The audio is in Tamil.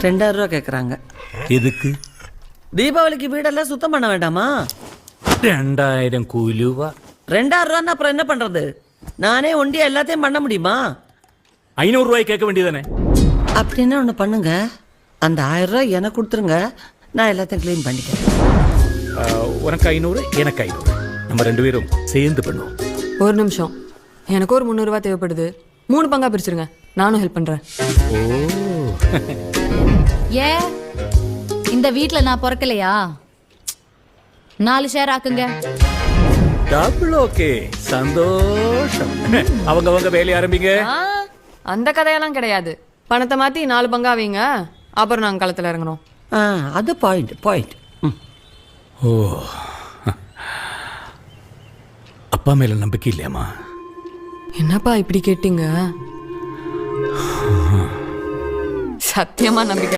2000 ரூபா கேட்குறாங்க. எதுக்கு? தீபாவளிக்கு வீடெல்லாம் சுத்தம் பண்ண வேண்டாமா? 2000 கூலிவா? 2000 ரூபான்னு அப்புறம் என்ன பண்றது? நானே ஒண்டியா எல்லாத்தையும் பண்ண முடியுமா? 500 ரூபாய் கேட்க வேண்டியதானே? அப்படின்னா ஒன்று பண்ணுங்க, அந்த 1000 ரூபாய் எனக்கு கொடுத்துருங்க, நான் எல்லாத்தையும் க்ளீன் பண்ணிக்கிறேன். உனக்கு 500, எனக்கு 500. நம்ம 2 பேரும் சேர்ந்து பண்ணுவோம். ஒரு நிமிஷம், எனக்கு ஒரு 300 ரூபா தேவைப்படுது. 3 பங்கா பிரிச்சிருங்க, நானும் ஹெல்ப் பண்றேன். ஓ, ஏ இந்த வீட்ல நான் பிறக்கலையா? 4 ஷேர் ஆக்குங்க. டபுள் ஓகே, சந்தோஷம். அவங்க வேலையை ஆரம்பிங்க. அந்த கதையெல்லாம் கிடையாது. பணத்தை மாத்தி 4 பங்கா வைங்க, அப்புறம் நாங்கள் களத்தில் இறங்கணும். அது பாயிண்ட். ஓ, அப்பா மேல நம்பிக்கை இல்லையாமா? என்னப்பா இப்படி கேட்டீங்க? சத்தியமா நம்பிக்கை